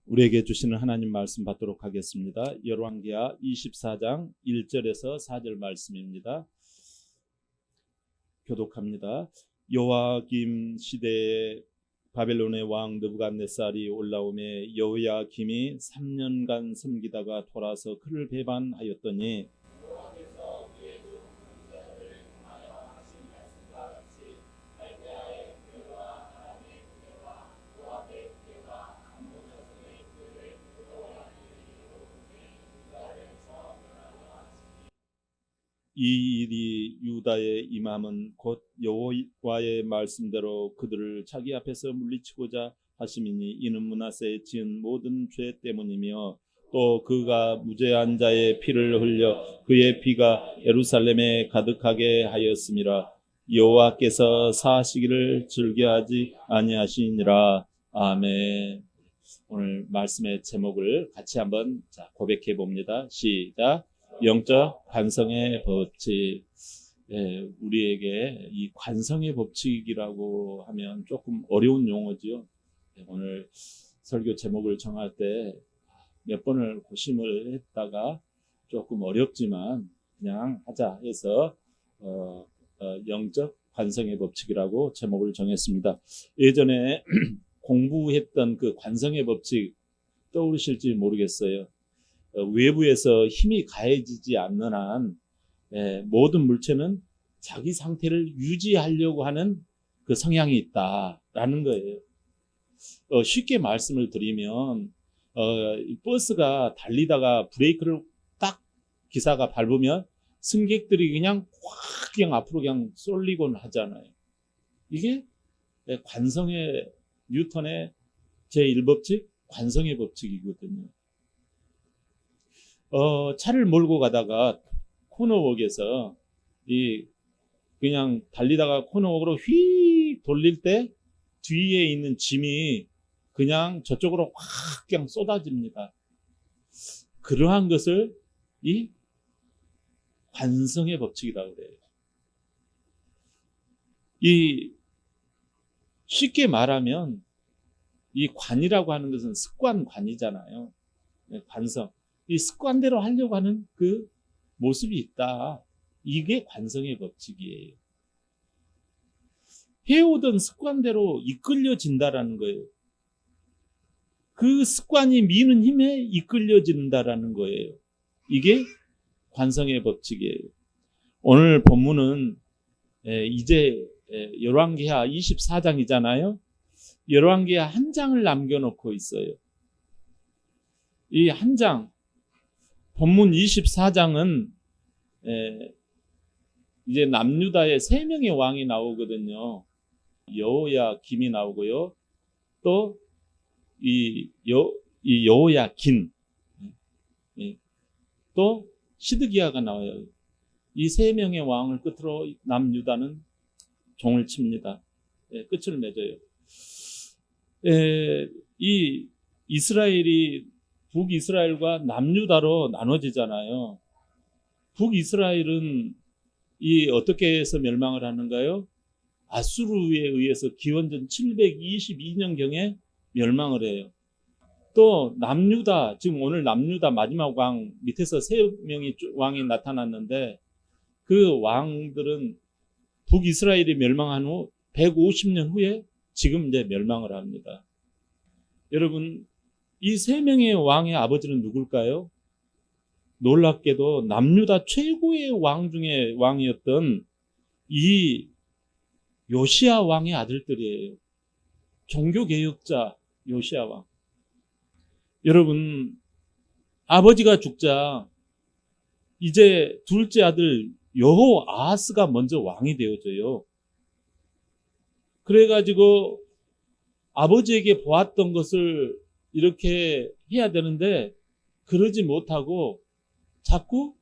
우리에게 주시는 하나님 말씀 받도록 하겠습니다. 열왕기하 24장 1절에서 4절 말씀입니다. 교독합니다. 요아김 시대에 바벨론의 왕 느부갓네살이 올라오매 여호야김이 3년간 섬기다가 돌아서 그를 배반하였더니 이 일이 유다의 임함은 곧 여호와의 말씀대로 그들을 자기 앞에서 물리치고자 하심이니 이는 므낫세에 지은 모든 죄 때문이며 또 그가 무죄한 자의 피를 흘려 그의 피가 예루살렘에 가득하게 하였음이라. 여호와께서 사하시기를 즐겨하지 아니하시니라. 아멘. 오늘 말씀의 제목을 같이 한번 고백해 봅니다. 시작. 영적 관성의 법칙. 우리에게 이 관성의 법칙이라고 하면 조금 어려운 용어지요. 오늘 설교 제목을 정할 때 몇 번을 고심을 했다가 조금 어렵지만 그냥 하자 해서 영적 관성의 법칙이라고 제목을 정했습니다. 예전에 공부했던 그 관성의 법칙 떠오르실지 모르겠어요. 외부에서 힘이 가해지지 않는 한 모든 물체는 자기 상태를 유지하려고 하는 그 성향이 있다라는 거예요. 쉽게 말씀을 드리면 버스가 달리다가 브레이크를 딱 기사가 밟으면 승객들이 그냥 확 그냥 앞으로 그냥 쏠리곤 하잖아요. 이게 관성의 뉴턴의 제1법칙 관성의 법칙이거든요. 차를 몰고 가다가 코너웍에서 그냥 달리다가 코너웍으로 휘 돌릴 때 뒤에 있는 짐이 그냥 저쪽으로 확 그냥 쏟아집니다. 그러한 것을 이 관성의 법칙이라고 그래요. 이 쉽게 말하면 이 관이라고 하는 것은 습관관이잖아요. 관성. 이 습관대로 하려고 하는 그 모습이 있다. 이게 관성의 법칙이에요. 해오던 습관대로 이끌려진다라는 거예요. 그 습관이 미는 힘에 이끌려진다라는 거예요. 이게 관성의 법칙이에요. 오늘 본문은 이제 열왕기하 24장이잖아요. 열왕기하 한 장을 남겨놓고 있어요. 이 한 장, 본문 24장은 이제 남유다의 3명의 왕이 나오거든요. 여호야김이 나오고요. 또 이 여호야긴, 또 시드기야가 나와요. 이 3명의 왕을 끝으로 남유다는 종을 칩니다. 끝을 맺어요. 이 이스라엘이 북이스라엘과 남유다로 나눠지잖아요. 북이스라엘은 어떻게 해서 멸망을 하는가요? 아수르에 의해서 기원전 722년경에 멸망을 해요. 또 남유다, 지금 오늘 남유다 마지막 왕 밑에서 3명의 왕이 나타났는데 그 왕들은 북이스라엘이 멸망한 후 150년 후에 지금 이제 멸망을 합니다. 여러분, 이 3명의 왕의 아버지는 누굴까요? 놀랍게도 남유다 최고의 왕 중에 왕이었던 이 요시야 왕의 아들들이에요. 종교개혁자 요시야 왕. 여러분, 아버지가 죽자 이제 둘째 아들 여호아하스가 먼저 왕이 되어져요. 그래가지고 아버지에게 보았던 것을 이렇게 해야 되는데 그러지 못하고 자꾸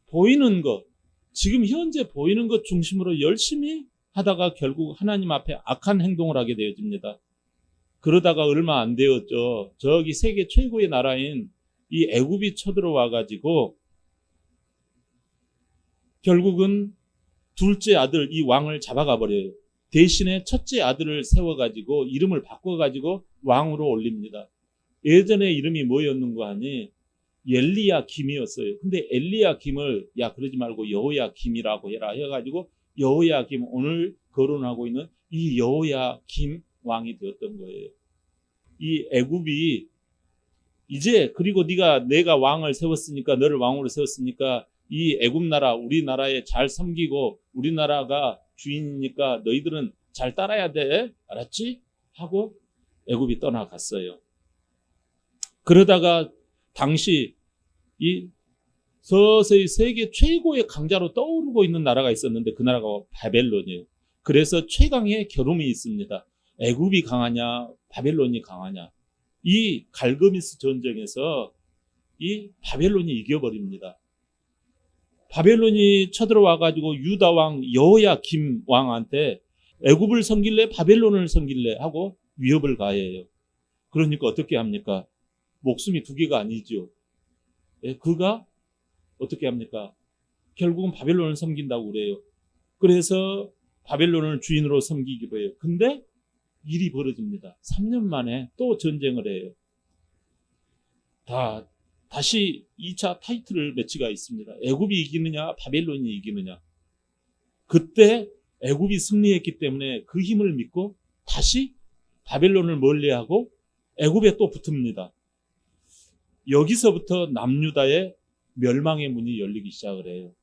보이는 것, 지금 현재 보이는 것 중심으로 열심히 하다가 결국 하나님 앞에 악한 행동을 하게 되어집니다. 그러다가 얼마 안 되었죠. 저기 세계 최고의 나라인 이 애굽이 쳐들어와 가지고 결국은 둘째 아들 이 왕을 잡아가 버려요. 대신에 첫째 아들을 세워가지고 이름을 바꿔가지고 왕으로 올립니다. 예전에 이름이 뭐였는가 하니 엘리야김이었어요. 근데 엘리야김을 야 그러지 말고 여호야김이라고 해라 해가지고 여호야김 오늘 거론하고 있는 이 여호야김 왕이 되었던 거예요. 이 애굽이 이제 그리고 내가 왕을 세웠으니까 너를 왕으로 세웠으니까 이 애굽 나라 우리나라에 잘 섬기고 우리나라가 주인이니까 너희들은 잘 따라야 돼. 알았지? 하고 애굽이 떠나갔어요. 그러다가 당시 이 서서히 세계 최고의 강자로 떠오르고 있는 나라가 있었는데 그 나라가 바벨론이에요. 그래서 최강의 겨rum이 있습니다. 애굽이 강하냐 바벨론이 강하냐. 이 갈그미스 전쟁에서 이 바벨론이 이겨버립니다. 바벨론이 쳐들어와가지고 유다 왕 여호야김 왕한테 애굽을 섬길래 바벨론을 섬길래 하고 위협을 가해요. 그러니까 어떻게 합니까? 목숨이 두 개가 아니죠. 그가 어떻게 합니까? 결국은 바벨론을 섬긴다고 그래요. 그래서 바벨론을 주인으로 섬기기로 해요. 근데 일이 벌어집니다. 3년 만에 또 전쟁을 해요. 다시 2차 타이틀 매치가 있습니다. 애굽이 이기느냐 바벨론이 이기느냐. 그때 애굽이 승리했기 때문에 그 힘을 믿고 다시 바벨론을 멀리하고 애굽에 또 붙습니다. 여기서부터 남유다의 멸망의 문이 열리기 시작을 해요.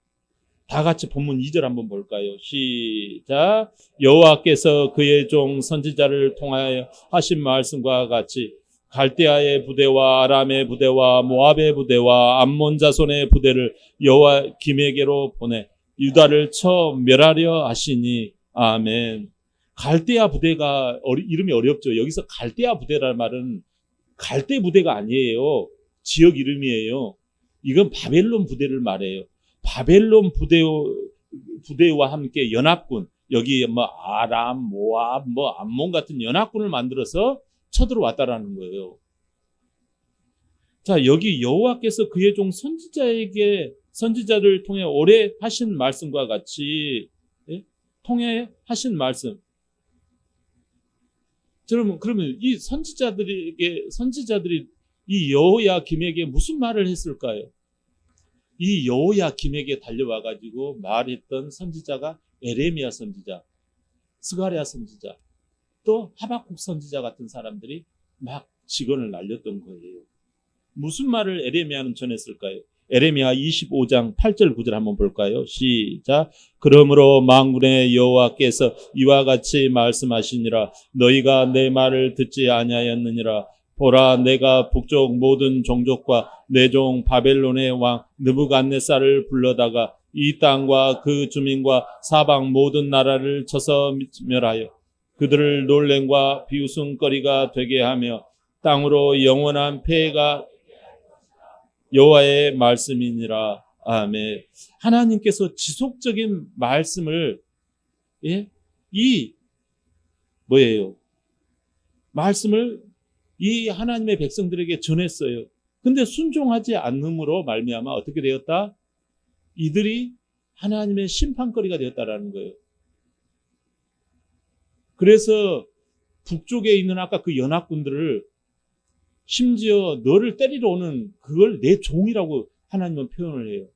다 같이 본문 2절 한번 볼까요? 시작. 여호와께서 그의 종 선지자를 통하여 하신 말씀과 같이 갈대아의 부대와 아람의 부대와 모압의 부대와 암몬 자손의 부대를 여호와김에게로 보내 유다를 쳐 멸하려 하시니. 아멘. 갈대아 부대가 이름이 어렵죠. 여기서 갈대아 부대라는 말은 갈대 부대가 아니에요. 지역 이름이에요. 이건 바벨론 부대를 말해요. 바벨론 부대와 함께 연합군, 여기 아람, 모압, 암몬 같은 연합군을 만들어서 쳐들어왔다라는 거예요. 자, 여기 여호와께서 그의 종 선지자를 통해 오래 하신 말씀과 같이 통해 하신 말씀. 그러면 이 선지자들이 이 여호야김에게 무슨 말을 했을까요? 이 여호야김에게 달려와가지고 말했던 선지자가 에레미야 선지자, 스가랴 선지자, 또 하박국 선지자 같은 사람들이 막 직언을 날렸던 거예요. 무슨 말을 에레미야는 전했을까요? 에레미야 25장 8절 9절 한번 볼까요? 시작. 그러므로 만군의 여호와께서 이와 같이 말씀하시니라. 너희가 내 말을 듣지 아니하였느니라. 보라, 내가 북쪽 모든 종족과 내 종 바벨론의 왕 느부갓네살을 불러다가 이 땅과 그 주민과 사방 모든 나라를 쳐서 멸하여 그들을 놀램과 비웃음거리가 되게 하며 땅으로 영원한 폐해가 여호와의 말씀이니라. 아멘. 하나님께서 지속적인 말씀을 말씀을 이 하나님의 백성들에게 전했어요. 근데 순종하지 않음으로 말미암아 어떻게 되었다? 이들이 하나님의 심판거리가 되었다라는 거예요. 그래서 북쪽에 있는 아까 그 연합군들을 심지어 너를 때리러 오는 그걸 내 종이라고 하나님은 표현을 해요.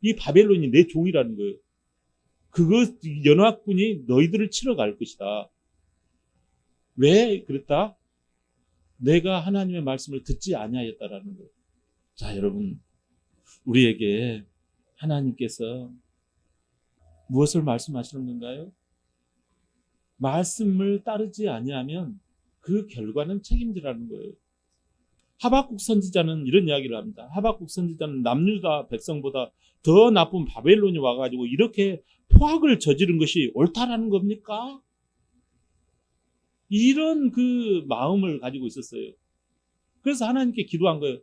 이 바벨론이 내 종이라는 거예요. 연합군이 너희들을 치러 갈 것이다. 왜 그랬다? 내가 하나님의 말씀을 듣지 아니하였다라는 거예요. 자, 여러분, 우리에게 하나님께서 무엇을 말씀하시는 건가요? 말씀을 따르지 아니하면 그 결과는 책임지라는 거예요. 하박국 선지자는 이런 이야기를 합니다. 하박국 선지자는 남유다 백성보다 더 나쁜 바벨론이 와가지고 이렇게 포악을 저지른 것이 옳다라는 겁니까? 이런 그 마음을 가지고 있었어요. 그래서 하나님께 기도한 거예요.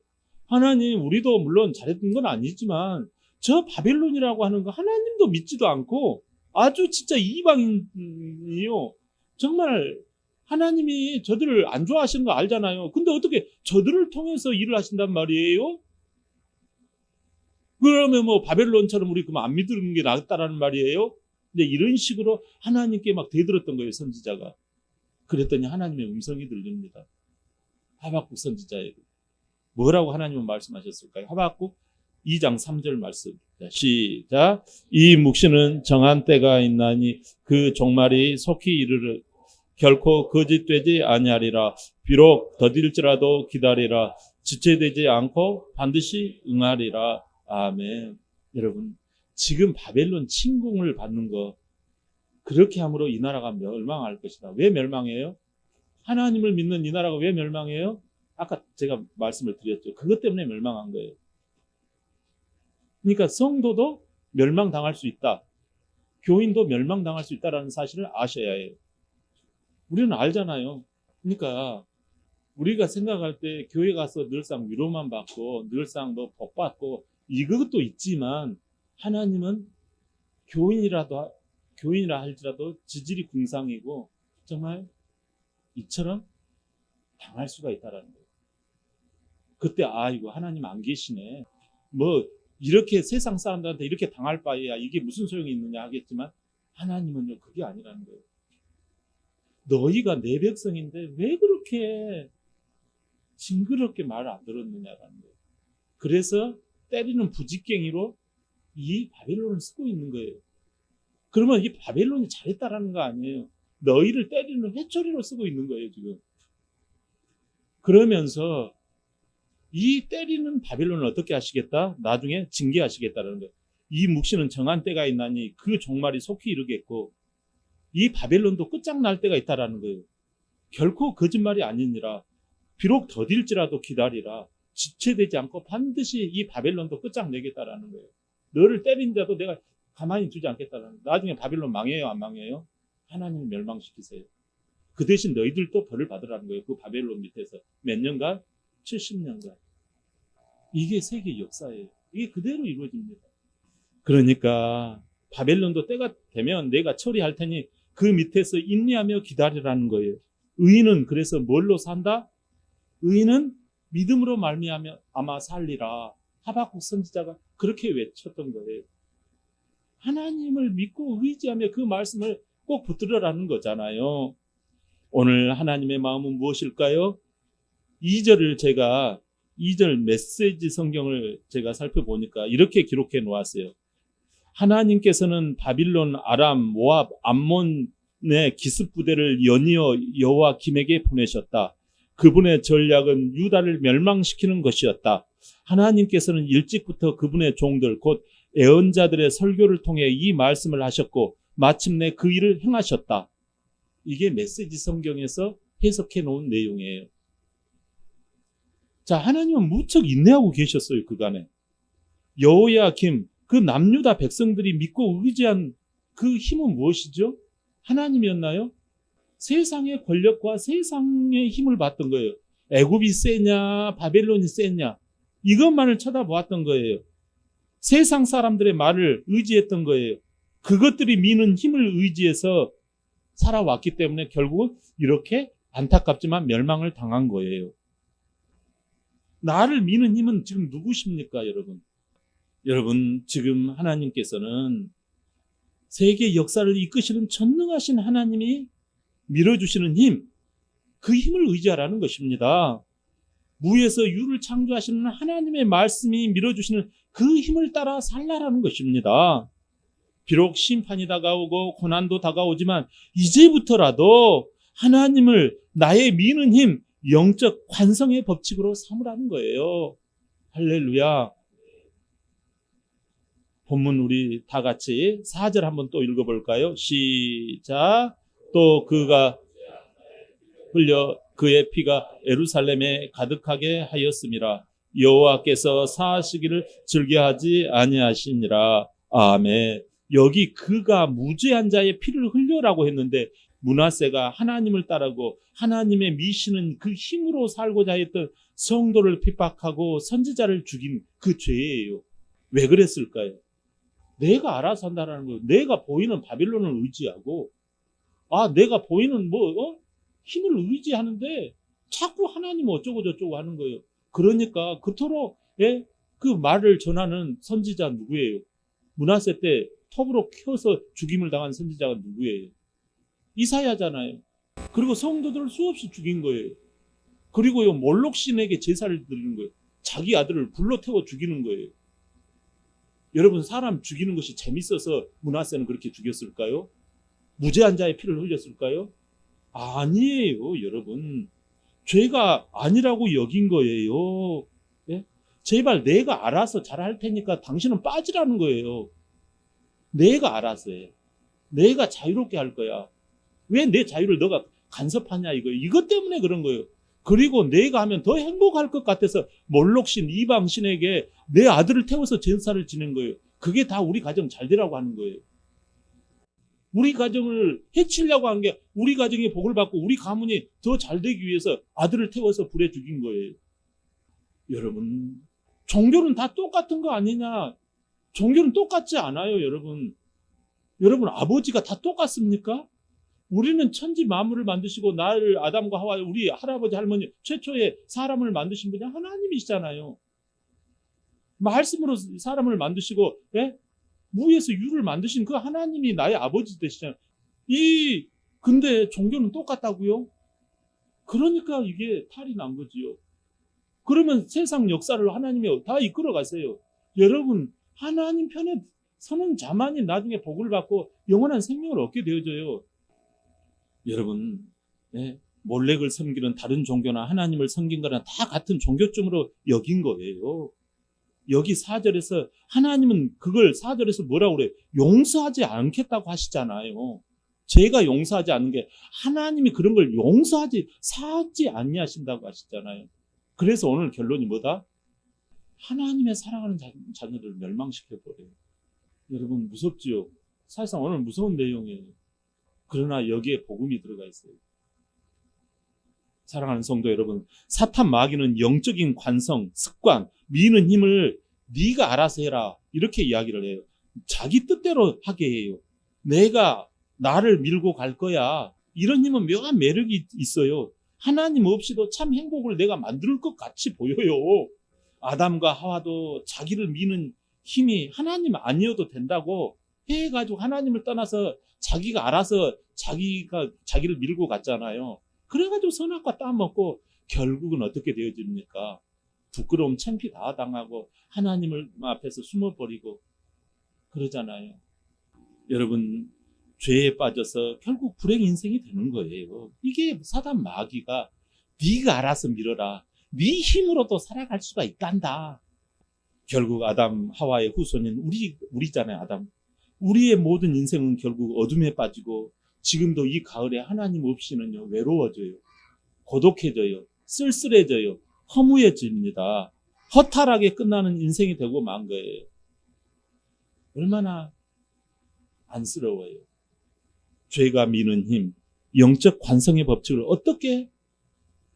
하나님, 우리도 물론 잘했던 건 아니지만 저 바벨론이라고 하는 거 하나님도 믿지도 않고 아주 진짜 이방인이요. 정말 하나님이 저들을 안 좋아하시는 거 알잖아요. 근데 어떻게 저들을 통해서 일을 하신단 말이에요? 그러면 바벨론처럼 우리 그만 안 믿는 게 낫다라는 말이에요? 근데 이런 식으로 하나님께 막 대들었던 거예요, 선지자가. 그랬더니 하나님의 음성이 들립니다. 하박국 선지자에게. 뭐라고 하나님은 말씀하셨을까요? 하박국 2장 3절 말씀. 시작. 이 묵시는 정한 때가 있나니 그 종말이 속히 이르르 결코 거짓되지 아니하리라. 비록 더딜지라도 기다리라. 지체되지 않고 반드시 응하리라. 아멘. 여러분, 지금 바벨론 침공을 받는 거, 그렇게 함으로 이 나라가 멸망할 것이다. 왜 멸망해요? 하나님을 믿는 이 나라가 왜 멸망해요? 아까 제가 말씀을 드렸죠. 그것 때문에 멸망한 거예요. 그러니까 성도도 멸망당할 수 있다. 교인도 멸망당할 수 있다는 사실을 아셔야 해요. 우리는 알잖아요. 그러니까 우리가 생각할 때 교회 가서 늘상 위로만 받고 늘상 뭐 복 받고 이것도 있지만 하나님은 교인이라 할지라도 지질이 궁상이고 정말 이처럼 당할 수가 있다라는 거예요. 그때 이거 하나님 안 계시네. 뭐 이렇게 세상 사람들한테 이렇게 당할 바에야 이게 무슨 소용이 있느냐 하겠지만 하나님은요 그게 아니라는 거예요. 너희가 내 백성인데 왜 그렇게 징그럽게 말을 안 들었느냐라는 거예요. 그래서 때리는 부직갱이로 이 바벨론을 쓰고 있는 거예요. 그러면 이 바벨론이 잘했다라는 거 아니에요. 너희를 때리는 회초리로 쓰고 있는 거예요, 지금. 그러면서 이 때리는 바벨론을 어떻게 하시겠다? 나중에 징계하시겠다는 거예요. 이 묵시는 정한 때가 있나니 그 종말이 속히 이르겠고 이 바벨론도 끝장날 때가 있다라는 거예요. 결코 거짓말이 아니니라. 비록 더딜지라도 기다리라. 지체되지 않고 반드시 이 바벨론도 끝장내겠다라는 거예요. 너를 때린 자도 내가 가만히 두지 않겠다라는 거예요. 나중에 바벨론 망해요, 안 망해요? 하나님을 멸망시키세요. 그 대신 너희들도 벌을 받으라는 거예요. 그 바벨론 밑에서 몇 년간? 70년간. 이게 세계 역사예요. 이게 그대로 이루어집니다. 그러니까 바벨론도 때가 되면 내가 처리할 테니 그 밑에서 인내하며 기다리라는 거예요. 의인은 그래서 뭘로 산다? 의인은 믿음으로 말미암아 아마 살리라. 하박국 선지자가 그렇게 외쳤던 거예요. 하나님을 믿고 의지하며 그 말씀을 꼭 붙들으라는 거잖아요. 오늘 하나님의 마음은 무엇일까요? 2절 메시지 성경을 제가 살펴보니까 이렇게 기록해 놓았어요. 하나님께서는 바빌론, 아람, 모압, 암몬의 기습 부대를 연이어 여호와 김에게 보내셨다. 그분의 전략은 유다를 멸망시키는 것이었다. 하나님께서는 일찍부터 그분의 종들 곧 애언자들의 설교를 통해 이 말씀을 하셨고 마침내 그 일을 행하셨다. 이게 메시지 성경에서 해석해 놓은 내용이에요. 자, 하나님은 무척 인내하고 계셨어요. 그간에 여호야김 그 남유다 백성들이 믿고 의지한 그 힘은 무엇이죠? 하나님이었나요? 세상의 권력과 세상의 힘을 봤던 거예요. 애굽이 세냐 바벨론이 세냐 이것만을 쳐다보았던 거예요. 세상 사람들의 말을 의지했던 거예요. 그것들이 미는 힘을 의지해서 살아왔기 때문에 결국은 이렇게 안타깝지만 멸망을 당한 거예요. 나를 미는 힘은 지금 누구십니까, 여러분? 여러분, 지금 하나님께서는 세계 역사를 이끄시는 전능하신 하나님이 밀어주시는 힘, 그 힘을 의지하라는 것입니다. 무에서 유를 창조하시는 하나님의 말씀이 밀어주시는 그 힘을 따라 살라라는 것입니다. 비록 심판이 다가오고 고난도 다가오지만 이제부터라도 하나님을 나의 미는 힘, 영적 관성의 법칙으로 삼으라는 거예요. 할렐루야. 본문 우리 다 같이 4절 한번 또 읽어볼까요? 시작. 또 그가 흘려 그의 피가 예루살렘에 가득하게 하였음이라. 여호와께서 사하시기를 즐겨하지 아니하시니라. 아멘. 여기 그가 무죄한 자의 피를 흘려라고 했는데 므낫세가 하나님을 따르고 하나님의 미시는 그 힘으로 살고자 했던 성도를 핍박하고 선지자를 죽인 그 죄예요. 왜 그랬을까요? 내가 알아서 한다는 거예요. 내가 보이는 바빌론을 의지하고 내가 보이는 힘을 의지하는데 자꾸 하나님 어쩌고 저쩌고 하는 거예요. 그러니까 그토록 그 말을 전하는 선지자 누구예요? 므낫세 때 톱으로 켜서 죽임을 당한 선지자가 누구예요? 이사야잖아요. 그리고 성도들을 수없이 죽인 거예요. 그리고요, 몰록신에게 제사를 드리는 거예요. 자기 아들을 불로 태워 죽이는 거예요. 여러분, 사람 죽이는 것이 재밌어서 므낫세는 그렇게 죽였을까요? 무죄한 자의 피를 흘렸을까요? 아니에요, 여러분. 죄가 아니라고 여긴 거예요. 예? 제발 내가 알아서 잘할 테니까 당신은 빠지라는 거예요. 내가 알아서 해. 내가 자유롭게 할 거야. 왜 내 자유를 너가 간섭하냐 이거예요. 이것 때문에 그런 거예요. 그리고 내가 하면 더 행복할 것 같아서 몰록신 이방신에게 내 아들을 태워서 제사를 지낸 거예요. 그게 다 우리 가정 잘 되라고 하는 거예요. 우리 가정을 해치려고 한 게 우리 가정이 복을 받고 우리 가문이 더 잘 되기 위해서 아들을 태워서 불에 죽인 거예요. 여러분, 종교는 다 똑같은 거 아니냐? 종교는 똑같지 않아요, 여러분. 여러분, 아버지가 다 똑같습니까? 우리는 천지 만물을 만드시고 나를 아담과 하와 우리 할아버지 할머니 최초의 사람을 만드신 분이 하나님이시잖아요. 말씀으로 사람을 만드시고 예? 무에서 유를 만드신 그 하나님이 나의 아버지 되시잖아요. 근데 종교는 똑같다고요? 그러니까 이게 탈이 난 거지요. 그러면 세상 역사를 하나님이 다 이끌어 가세요. 여러분, 하나님 편에 서는 자만이 나중에 복을 받고 영원한 생명을 얻게 되어져요. 여러분, 네, 몰렉을 섬기는 다른 종교나 하나님을 섬긴 거나 다 같은 종교쯤으로 여긴 거예요. 여기 4절에서 하나님은 그걸 4절에서 뭐라고 그래요? 용서하지 않겠다고 하시잖아요. 죄가 용서하지 않는 게 하나님이 그런 걸 사하지 아니하신다고 하시잖아요. 그래서 오늘 결론이 뭐다? 하나님의 사랑하는 자녀를 멸망시켜버려요. 여러분, 무섭지요? 사실상 오늘 무서운 내용이에요. 그러나 여기에 복음이 들어가 있어요. 사랑하는 성도 여러분, 사탄 마귀는 영적인 관성, 습관, 미는 힘을 네가 알아서 해라 이렇게 이야기를 해요. 자기 뜻대로 하게 해요. 내가 나를 밀고 갈 거야. 이런 힘은 묘한 매력이 있어요. 하나님 없이도 참 행복을 내가 만들 것 같이 보여요. 아담과 하와도 자기를 미는 힘이 하나님 아니어도 된다고 해가지고 하나님을 떠나서 자기가 알아서 자기를 밀고 갔잖아요. 그래가지고 선악과 따먹고 결국은 어떻게 되어집니까? 부끄러움 창피 다 당하고 하나님을 앞에서 숨어버리고 그러잖아요. 여러분, 죄에 빠져서 결국 불행 인생이 되는 거예요. 이게 사단 마귀가 네가 알아서 밀어라. 네 힘으로도 살아갈 수가 있단다. 결국 아담 하와의 후손인 우리잖아요. 아담. 우리의 모든 인생은 결국 어둠에 빠지고 지금도 이 가을에 하나님 없이는요, 외로워져요. 고독해져요. 쓸쓸해져요. 허무해집니다. 허탈하게 끝나는 인생이 되고 만 거예요. 얼마나 안쓰러워요. 죄가 미는 힘, 영적 관성의 법칙을 어떻게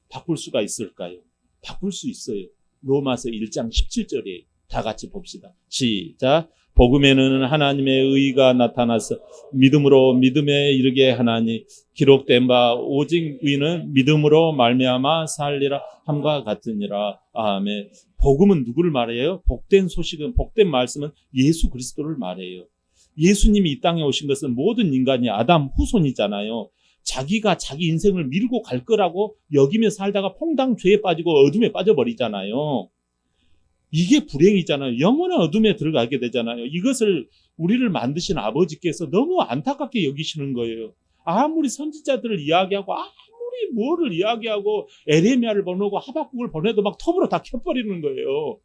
바꿀 수가 있을까요? 바꿀 수 있어요. 로마서 1장 17절에 다 같이 봅시다. 시작. 복음에는 하나님의 의가 나타나서 믿음으로 믿음에 이르게 하나니 기록된 바 오직 의는 믿음으로 말미암아 살리라 함과 같으니라. 아멘. 복음은 누구를 말해요? 복된 소식은, 복된 말씀은 예수 그리스도를 말해요. 예수님이 이 땅에 오신 것은 모든 인간이 아담 후손이잖아요. 자기가 자기 인생을 밀고 갈 거라고 여기며 살다가 퐁당 죄에 빠지고 어둠에 빠져버리잖아요. 이게 불행이잖아요. 영원한 어둠에 들어가게 되잖아요. 이것을 우리를 만드신 아버지께서 너무 안타깝게 여기시는 거예요. 아무리 선지자들을 이야기하고 아무리 뭐를 이야기하고 에레미야를 보내고 하박국을 보내도 막 톱으로 다 켜버리는 거예요.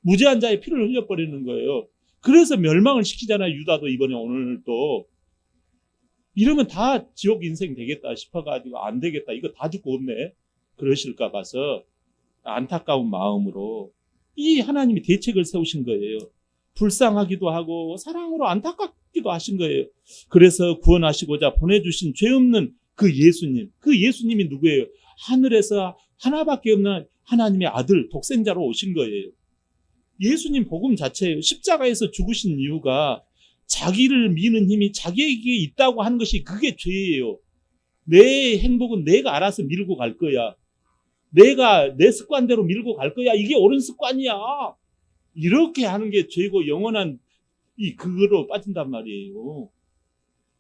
무죄한 자의 피를 흘려버리는 거예요. 그래서 멸망을 시키잖아요. 유다도 이번에 오늘 또. 이러면 다 지옥 인생 되겠다 싶어가지고 안 되겠다. 이거 다 죽고 없네. 그러실까 봐서 안타까운 마음으로 이 하나님이 대책을 세우신 거예요. 불쌍하기도 하고 사랑으로 안타깝기도 하신 거예요. 그래서 구원하시고자 보내주신 죄 없는 그 예수님. 그 예수님이 누구예요? 하늘에서 하나밖에 없는 하나님의 아들 독생자로 오신 거예요. 예수님 복음 자체예요. 십자가에서 죽으신 이유가 자기를 미는 힘이 자기에게 있다고 하는 것이 그게 죄예요. 내 행복은 내가 알아서 밀고 갈 거야. 내가 내 습관대로 밀고 갈 거야. 이게 옳은 습관이야. 이렇게 하는 게 죄고 영원한 그거로 빠진단 말이에요.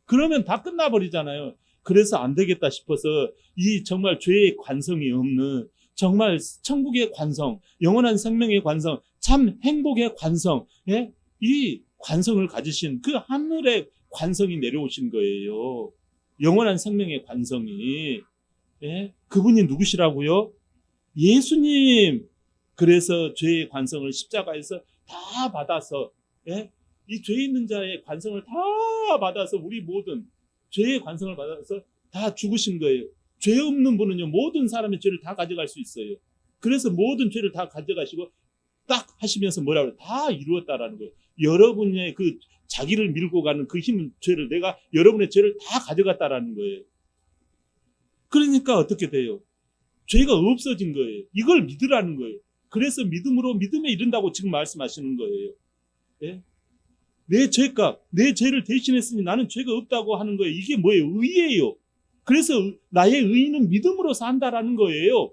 그러면 다 끝나버리잖아요. 그래서 안 되겠다 싶어서 이 정말 죄의 관성이 없는 정말 천국의 관성, 영원한 생명의 관성, 참 행복의 관성, 예? 이 관성을 가지신 그 하늘의 관성이 내려오신 거예요. 영원한 생명의 관성이. 예? 그분이 누구시라고요? 예수님. 그래서 죄의 관성을 십자가에서 다 받아서, 예? 이 죄 있는 자의 관성을 다 받아서 우리 모든 죄의 관성을 받아서 다 죽으신 거예요. 죄 없는 분은요, 모든 사람의 죄를 다 가져갈 수 있어요. 그래서 모든 죄를 다 가져가시고 딱 하시면서 뭐라고 해요? 다 이루었다라는 거예요. 여러분의 그 자기를 밀고 가는 그 힘, 죄를 내가 여러분의 죄를 다 가져갔다라는 거예요. 그러니까 어떻게 돼요? 죄가 없어진 거예요. 이걸 믿으라는 거예요. 그래서 믿음으로 믿음에 이른다고 지금 말씀하시는 거예요. 예? 내 죄값, 내 죄를 대신했으니 나는 죄가 없다고 하는 거예요. 이게 뭐예요? 의예요. 그래서 나의 의는 믿음으로 산다라는 거예요.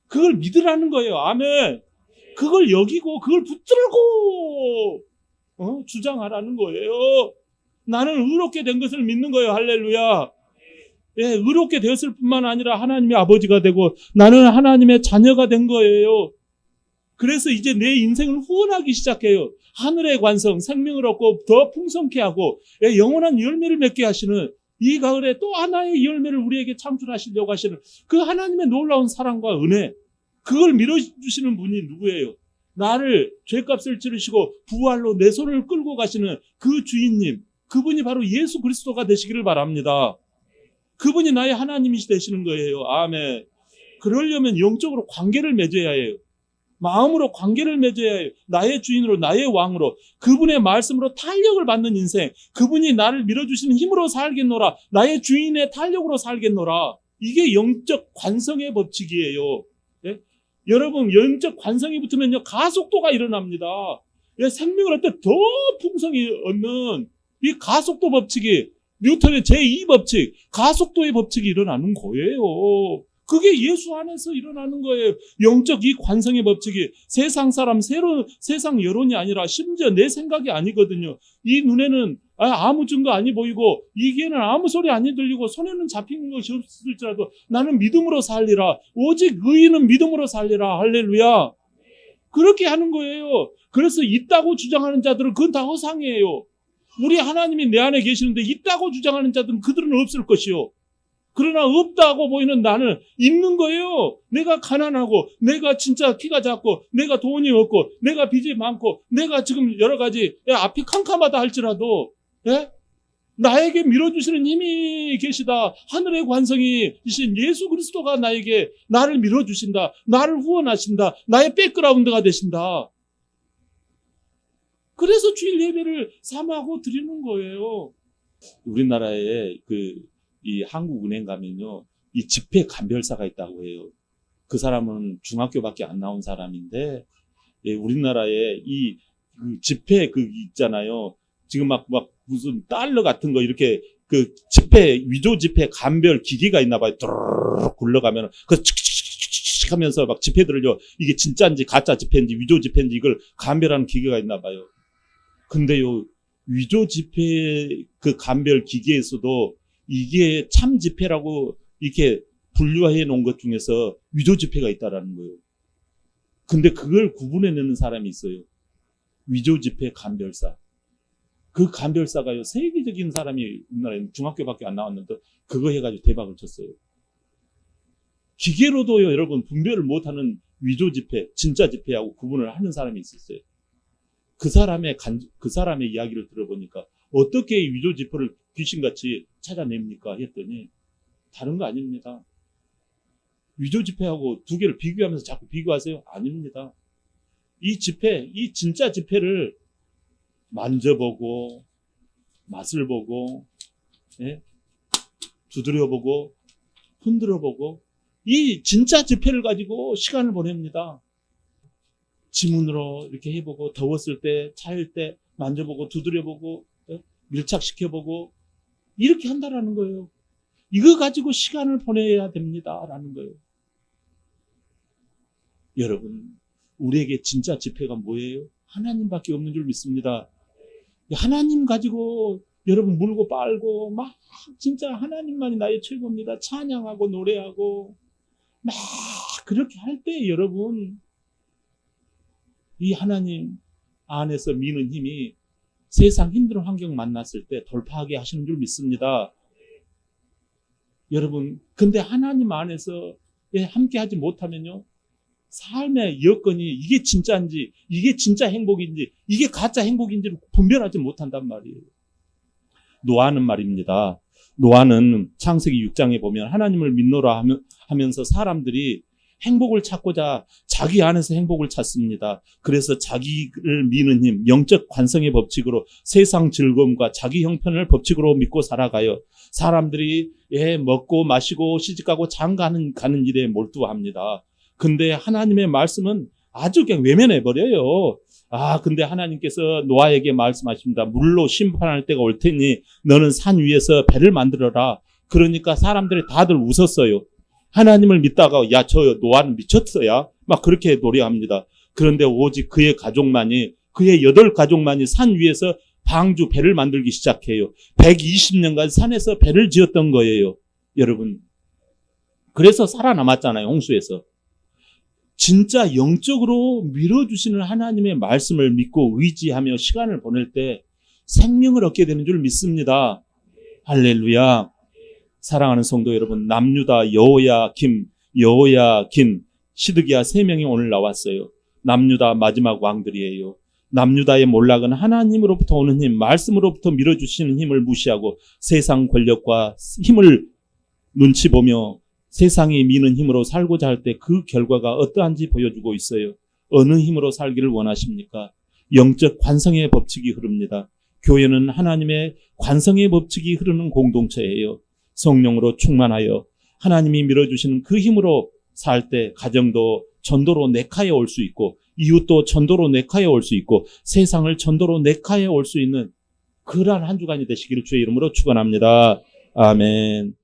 그걸 믿으라는 거예요. 아멘. 그걸 여기고 그걸 붙들고 주장하라는 거예요. 나는 의롭게 된 것을 믿는 거예요. 할렐루야. 예, 의롭게 되었을 뿐만 아니라 하나님의 아버지가 되고 나는 하나님의 자녀가 된 거예요. 그래서 이제 내 인생을 후원하기 시작해요. 하늘의 관성, 생명을 얻고 더 풍성케 하고 영원한 열매를 맺게 하시는 이 가을에 또 하나의 열매를 우리에게 창출하시려고 하시는 그 하나님의 놀라운 사랑과 은혜, 그걸 밀어주시는 분이 누구예요? 나를 죄값을 치르시고 부활로 내 손을 끌고 가시는 그 주인님, 그분이 바로 예수 그리스도가 되시기를 바랍니다. 그분이 나의 하나님이 되시는 거예요. 아멘. 그러려면 영적으로 관계를 맺어야 해요. 마음으로 관계를 맺어야 해요. 나의 주인으로, 나의 왕으로, 그분의 말씀으로 탄력을 받는 인생, 그분이 나를 밀어주시는 힘으로 살겠노라, 나의 주인의 탄력으로 살겠노라. 이게 영적 관성의 법칙이에요. 예? 여러분, 영적 관성이 붙으면요, 가속도가 일어납니다. 예, 생명을 할 때 더 풍성히 얻는 이 가속도 법칙이, 뉴턴의 제2법칙, 가속도의 법칙이 일어나는 거예요. 그게 예수 안에서 일어나는 거예요. 영적 이 관성의 법칙이 세상 사람, 세상 여론이 아니라 심지어 내 생각이 아니거든요. 이 눈에는 아무 증거 아니 보이고 이 귀에는 아무 소리 아니 들리고 손에는 잡히는 것이 없을지라도 나는 믿음으로 살리라. 오직 의인은 믿음으로 살리라. 할렐루야. 그렇게 하는 거예요. 그래서 있다고 주장하는 자들은 그건 다 허상이에요. 우리 하나님이 내 안에 계시는데 있다고 주장하는 자들은 그들은 없을 것이요. 그러나 없다고 보이는 나는 있는 거예요. 내가 가난하고, 내가 진짜 키가 작고, 내가 돈이 없고, 내가 빚이 많고, 내가 지금 여러 가지 앞이 캄캄하다 할지라도 나에게 밀어주시는 힘이 계시다. 하늘의 관성이신 예수 그리스도가 나를 밀어주신다. 나를 후원하신다. 나의 백그라운드가 되신다. 그래서 주일 예배를 사모하고 드리는 거예요. 우리나라에 이 한국은행 가면요, 이 집회 감별사가 있다고 해요. 그 사람은 중학교밖에 안 나온 사람인데, 예, 우리나라에 집회 있잖아요. 지금 막 무슨 달러 같은 거 이렇게 위조 집회 감별 기계가 있나 봐요. 뚜루룩 굴러가면, 칙칙칙칙 하면서 막 집회들을요, 이게 진짜인지 가짜 집회인지 위조 집회인지 이걸 감별하는 기계가 있나 봐요. 근데요, 위조 집회 감별 기계에서도 이게 참 집회라고 이렇게 분류해 놓은 것 중에서 위조 집회가 있다라는 거예요. 근데 그걸 구분해내는 사람이 있어요. 위조 집회 감별사. 그 감별사가요, 세계적인 사람이 우리나라에 중학교밖에 안 나왔는데 그거 해가지고 대박을 쳤어요. 기계로도요, 여러분 분별을 못하는 위조 집회, 진짜 집회하고 구분을 하는 사람이 있었어요. 그 사람의 이야기를 들어보니까 어떻게 위조 집회를 귀신같이 찾아냅니까? 했더니 다른 거 아닙니다. 위조 집회하고 두 개를 비교하면서 자꾸 비교하세요? 아닙니다. 이 진짜 집회를 만져보고 맛을 보고 두드려보고 흔들어보고 이 진짜 집회를 가지고 시간을 보냅니다. 지문으로 이렇게 해보고 더웠을 때, 차일 때 만져보고 두드려보고 밀착시켜보고 이렇게 한다라는 거예요. 이거 가지고 시간을 보내야 됩니다라는 거예요. 여러분, 우리에게 진짜 집회가 뭐예요? 하나님밖에 없는 줄 믿습니다. 하나님 가지고 여러분 물고 빨고 막 진짜 하나님만이 나의 최고입니다. 찬양하고 노래하고 막 그렇게 할 때 여러분 이 하나님 안에서 미는 힘이 세상 힘든 환경 만났을 때 돌파하게 하시는 줄 믿습니다. 여러분 근데 하나님 안에서 함께 하지 못하면요 삶의 여건이 이게 진짜인지 이게 진짜 행복인지 이게 가짜 행복인지를 분별하지 못한단 말이에요. 노아는 말입니다. 노아는 창세기 6장에 보면 하나님을 믿노라 하면서 사람들이 행복을 찾고자 자기 안에서 행복을 찾습니다. 그래서 자기를 미는 힘, 영적 관성의 법칙으로 세상 즐거움과 자기 형편을 법칙으로 믿고 살아가요. 사람들이 먹고 마시고 시집가고 장가는 가는 일에 몰두합니다. 근데 하나님의 말씀은 아주 그냥 외면해버려요. 근데 하나님께서 노아에게 말씀하십니다. 물로 심판할 때가 올 테니 너는 산 위에서 배를 만들어라. 그러니까 사람들이 다들 웃었어요. 하나님을 믿다가 야, 저 노아는 미쳤어야? 막 그렇게 노래합니다. 그런데 오직 그의 8가족만이 산 위에서 방주 배를 만들기 시작해요. 120년간 산에서 배를 지었던 거예요. 여러분. 그래서 살아남았잖아요. 홍수에서. 진짜 영적으로 밀어주시는 하나님의 말씀을 믿고 의지하며 시간을 보낼 때 생명을 얻게 되는 줄 믿습니다. 할렐루야. 사랑하는 성도 여러분, 남유다, 여호야김, 시드기야 3명이 오늘 나왔어요. 남유다 마지막 왕들이에요. 남유다의 몰락은 하나님으로부터 오는 힘, 말씀으로부터 밀어주시는 힘을 무시하고 세상 권력과 힘을 눈치 보며 세상이 미는 힘으로 살고자 할 때 그 결과가 어떠한지 보여주고 있어요. 어느 힘으로 살기를 원하십니까? 영적 관성의 법칙이 흐릅니다. 교회는 하나님의 관성의 법칙이 흐르는 공동체예요. 성령으로 충만하여 하나님이 밀어주시는 그 힘으로 살 때 가정도 전도로 네카에 올 수 있고 이웃도 전도로 네카에 올 수 있고 세상을 전도로 네카에 올 수 있는 그러한 한 주간이 되시기를 주의 이름으로 축원합니다. 아멘.